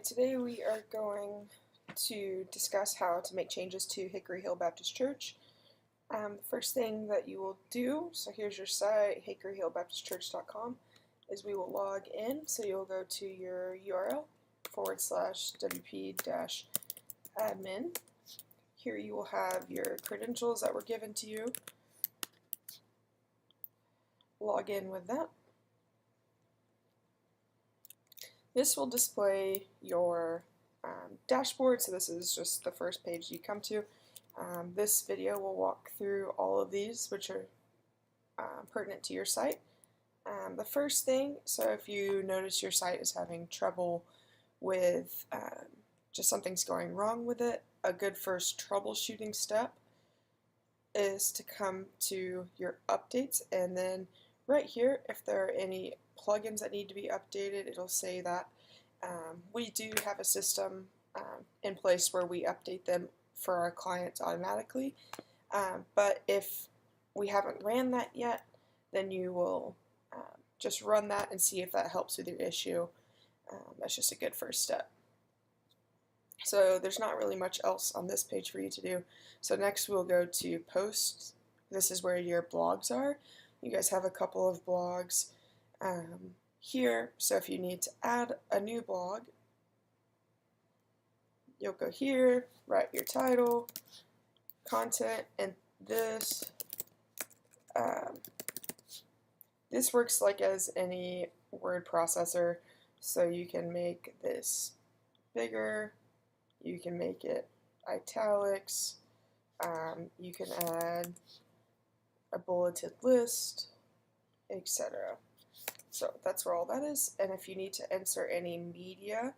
Today we are going to discuss how to make changes to Hickory Hill Baptist Church. The first thing that you will do, so here's your site, hickoryhillbaptistchurch.com, is we will log in. So you'll go to your URL /wp-admin. Here you will have your credentials that were given to you. Log in with that. This will display your dashboard, so this is just the first page you come to. This video will walk through all of these, which are pertinent to your site. The first thing, so if you notice your site is having trouble with just something's going wrong with it, a good first troubleshooting step is to come to your updates, and then right here, if there are any plugins that need to be updated, it'll say that. We do have a system in place where we update them for our clients automatically, but if we haven't ran that yet, then you will just run that and see if that helps with your issue. That's just a good first step. So there's not really much else on this page for you to do. So next we'll go to posts. This is where your blogs are. You guys have a couple of blogs here, so if you need to add a new blog, you'll go here, write your title, content, and this works like as any word processor, so you can make this bigger, you can make it italics, you can add a bulleted list, etc. So that's where all that is, and if you need to insert any media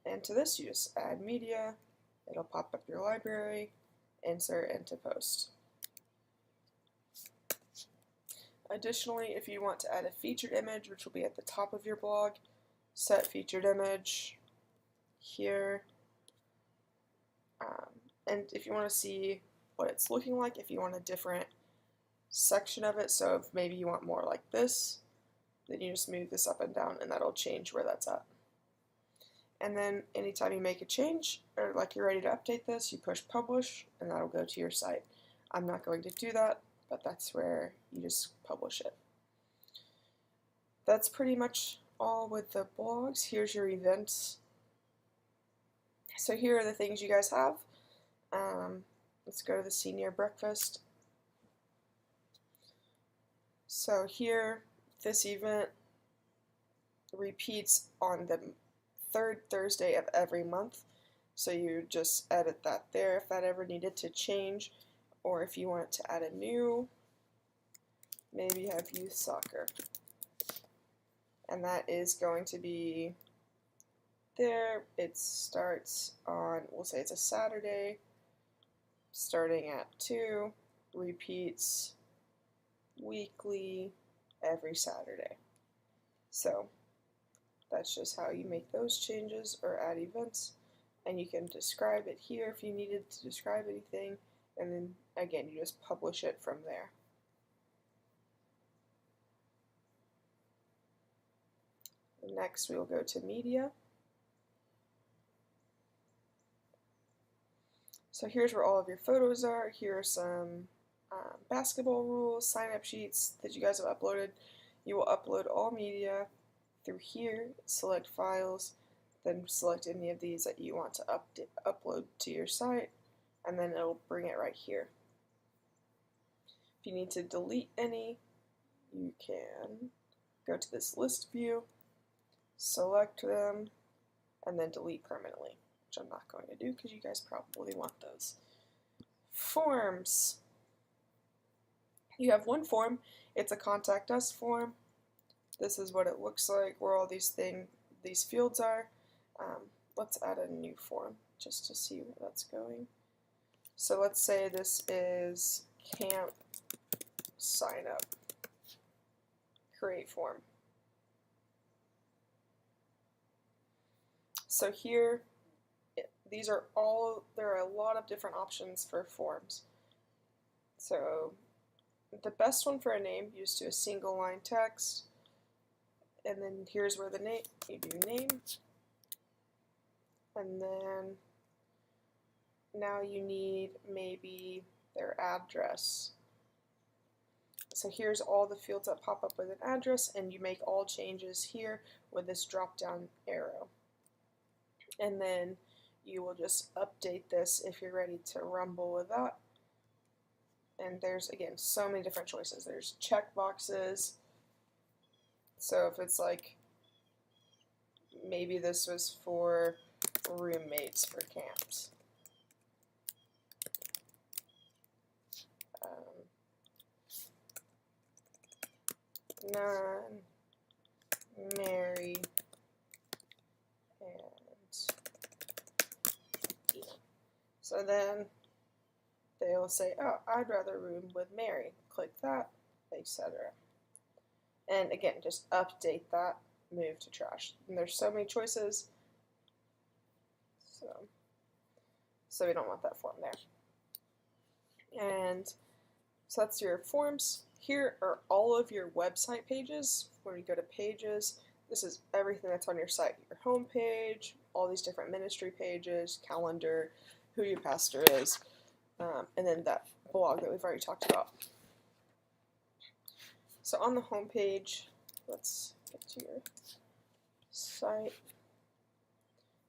into this, you just add media, it'll pop up your library, insert into post. Additionally, if you want to add a featured image, which will be at the top of your blog, set featured image here, and if you want to see what it's looking like, if you want a different section of it, so if maybe you want more like this, then you just move this up and down and that'll change where that's at. And then anytime you make a change, or like you're ready to update this, you push publish and that'll go to your site. I'm not going to do that, but that's where you just publish it. That's pretty much all with the blogs. Here's your events. So here are the things you guys have. Let's go to the senior breakfast. So here, this event repeats on the third Thursday of every month, so you just edit that there if that ever needed to change, or if you want to add a new, maybe have youth soccer, and that is going to be there. It starts on, we'll say it's a Saturday, starting at 2, repeats weekly every Saturday. So that's just how you make those changes or add events, and you can describe it here if you needed to describe anything, and then again you just publish it from there. Next we'll go to media. So here's where all of your photos are. Here are some basketball rules, sign-up sheets that you guys have uploaded. You will upload all media through here, select files, then select any of these that you want to upload to your site, and then it'll bring it right here. If you need to delete any, you can go to this list view, select them, and then delete permanently, which I'm not going to do because you guys probably want those. Forms. You have one form. It's a contact us form. This is what it looks like, where all these fields are. Let's add a new form just to see where that's going. So let's say this is camp sign up. Create form. So here, there are a lot of different options for forms. So the best one for a name, you just do a single line text, and then here's where the name, you do name, and then now you need maybe their address. So here's all the fields that pop up with an address, and you make all changes here with this drop down arrow. And then you will just update this if you're ready to rumble with that. And there's, again, so many different choices. There's check boxes. So if it's like, maybe this was for roommates for camps. None, Mary, and Dina. So then they will say, oh, I'd rather room with Mary. Click that, etc. And again, just update that, move to trash. And there's so many choices, so we don't want that form there. And so that's your forms. Here are all of your website pages. When you go to pages, this is everything that's on your site. Your home page, all these different ministry pages, calendar, who your pastor is, and then that blog that we've already talked about. So on the home page, let's get to your site.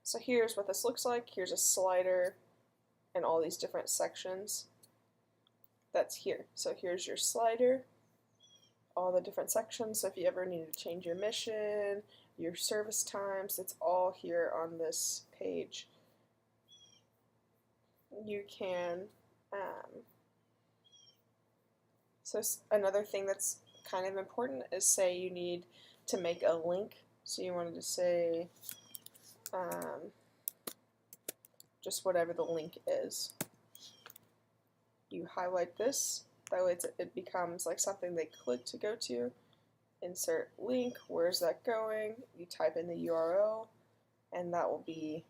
So here's what this looks like. Here's a slider and all these different sections. That's here. So here's your slider, all the different sections. So if you ever need to change your mission, your service times, it's all here on this page. You can, so another thing that's kind of important is, say you need to make a link. So you wanted to say just whatever the link is. You highlight this, that way it becomes like something they click to go to. Insert link, where's that going? You type in the URL, and that will be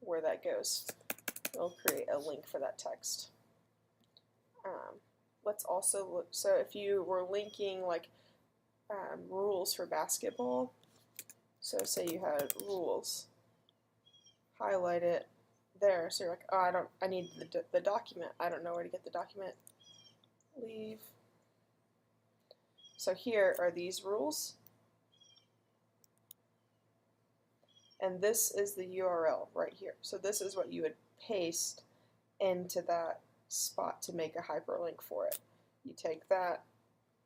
where that goes. It'll create a link for that text. Let's also look, so if you were linking like rules for basketball, so say you had rules, highlight it there, so you're like, oh, I need the document, I don't know where to get the document, leave. So here are these rules, and this is the URL right here. So this is what you would paste into that spot to make a hyperlink for it. You take that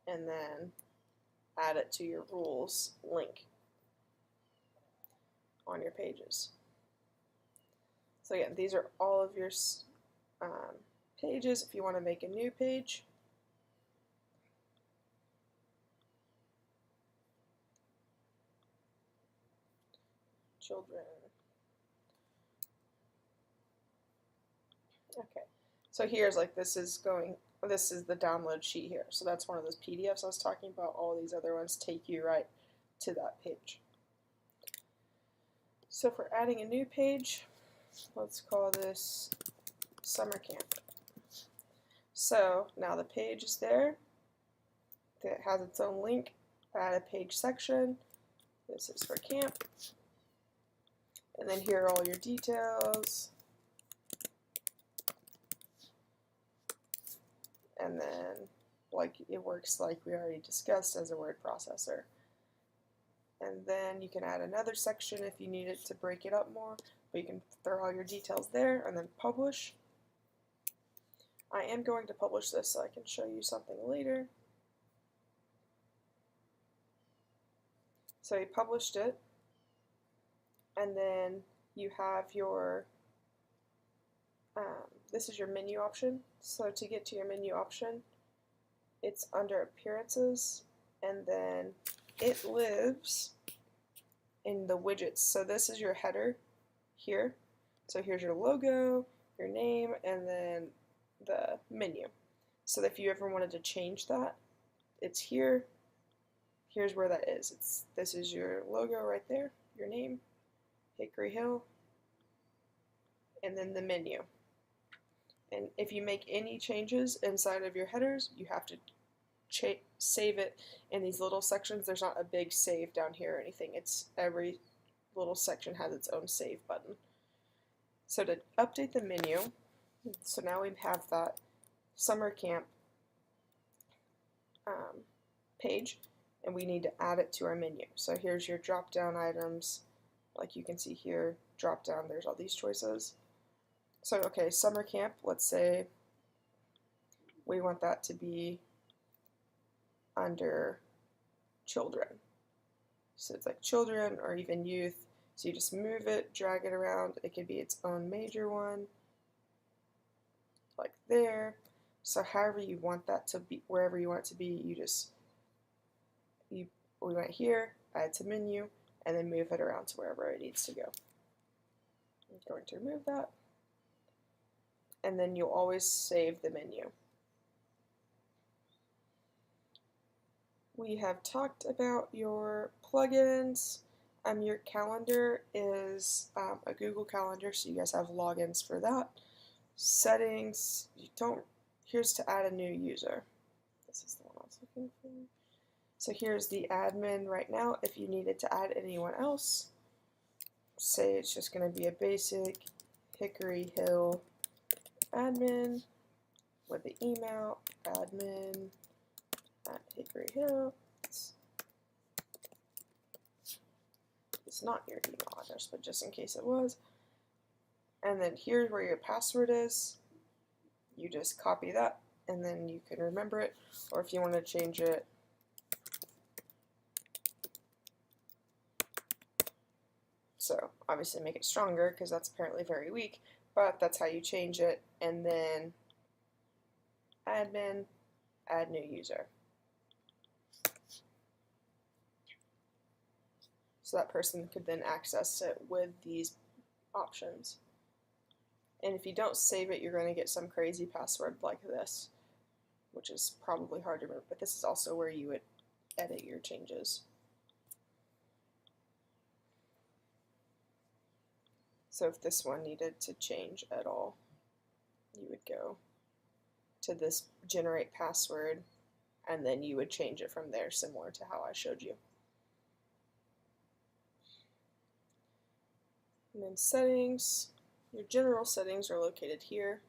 and then add it to your rules link on your pages. So again, these are all of your pages. If you want to make a new page, children. Okay, so here's like this is the download sheet here. So that's one of those PDFs I was talking about. All these other ones take you right to that page. So for adding a new page, let's call this summer camp. So now the page is there. It has its own link. Add a page section. This is for camp. And then here are all your details. And then it works like we already discussed as a word processor. And then you can add another section if you need it to break it up more, but you can throw all your details there and then publish. I am going to publish this so I can show you something later. So you published it, and then you have your, this is your menu option. So to get to your menu option, it's under appearances, and then it lives in the widgets. So this is your header here. So here's your logo, your name, and then the menu. So if you ever wanted to change that, it's here. Here's where that is. This is your logo right there, your name, Hickory Hill, and then the menu. And if you make any changes inside of your headers, you have to save it in these little sections. There's not a big save down here or anything. It's every little section has its own save button. So to update the menu, so now we have that summer camp page, and we need to add it to our menu. So here's your drop down items. Like you can see here, drop down, there's all these choices. So okay, summer camp, let's say we want that to be under children. So it's like children or even youth. So you just move it, drag it around. It could be its own major one, like there. So however you want that to be, wherever you want it to be, we went here, add to menu, and then move it around to wherever it needs to go. I'm going to remove that. And then you'll always save the menu. We have talked about your plugins. Your calendar is a Google Calendar, so you guys have logins for that. Settings, here's to add a new user. This is the one I was looking for. So here's the admin right now. If you needed to add anyone else, say it's just going to be a basic Hickory Hill admin with the email admin at Hickory Hill. It's not your email address, but just in case it was. And then here's where your password is. You just copy that, and then you can remember it. Or if you want to change it, so obviously make it stronger because that's apparently very weak, but that's how you change it. And then admin, add new user. So that person could then access it with these options. And if you don't save it, you're going to get some crazy password like this, which is probably hard to remember, but this is also where you would edit your changes. So if this one needed to change at all, you would go to this generate password, and then you would change it from there, similar to how I showed you. And then settings, your general settings are located here.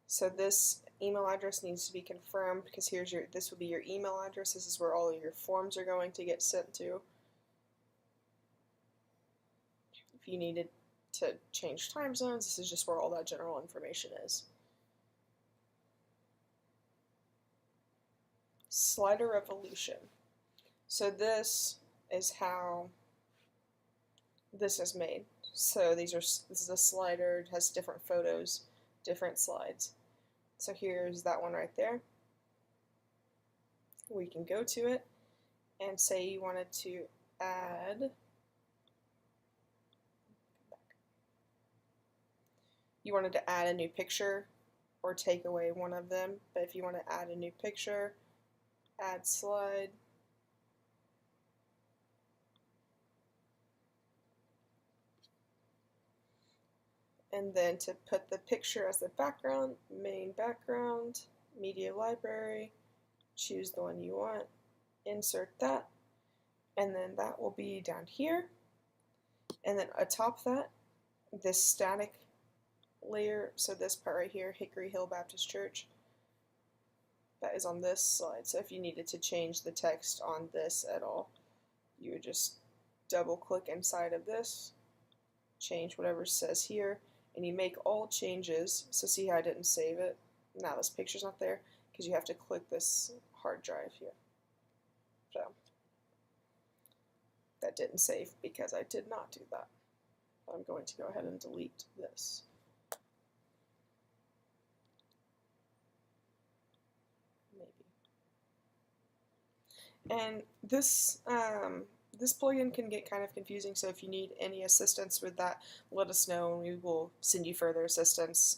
So this email address needs to be confirmed because this will be your email address. This is where all of your forms are going to get sent to. If you needed to change time zones, this is just where all that general information is. Slider revolution. So this is how this is made. So this is a slider, it has different photos, different slides. So here's that one right there. We can go to it and say you wanted to add, a new picture or take away one of them, but if you want to add a new picture, add slide. And then to put the picture as the background, main background, media library, choose the one you want, insert that, and then that will be down here. And then atop that, this static layer, so this part right here, Hickory Hill Baptist Church, that is on this slide. So if you needed to change the text on this at all, you would just double click inside of this, change whatever says here, and you make all changes. So see how I didn't save it? Now this picture's not there because you have to click this hard drive here. So that didn't save because I did not do that. I'm going to go ahead and delete this. Maybe. And this this plugin can get kind of confusing, so if you need any assistance with that, let us know and we will send you further assistance.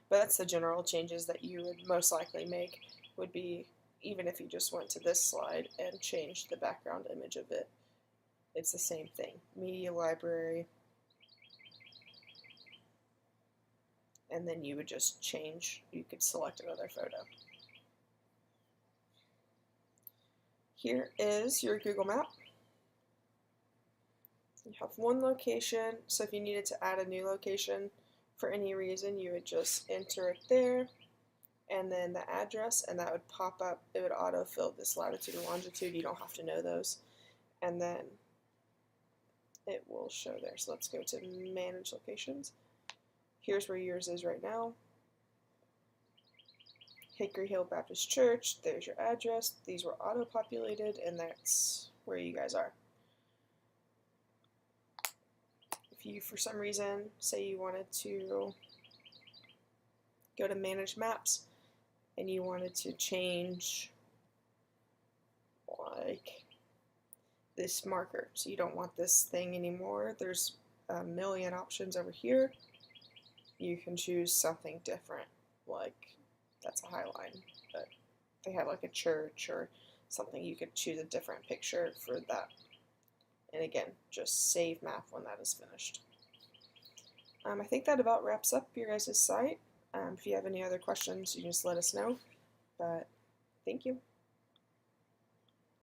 But that's the general changes that you would most likely make, would be even if you just went to this slide and changed the background image of it. It's the same thing. Media library. And then you would just change, you could select another photo. Here is your Google map. You have one location, so if you needed to add a new location for any reason, you would just enter it there, and then the address, and that would pop up. It would autofill this latitude and longitude. You don't have to know those. And then it will show there. So let's go to Manage Locations. Here's where yours is right now. Hickory Hill Baptist Church. There's your address. These were auto-populated, and that's where you guys are. If you, for some reason, say you wanted to go to Manage Maps, and you wanted to change like this marker, so you don't want this thing anymore, there's a million options over here. You can choose something different, like that's a highline, but they have like a church or something. You could choose a different picture for that. And again, just save map when that is finished. I think that about wraps up your guys' site. If you have any other questions, you just let us know. But thank you.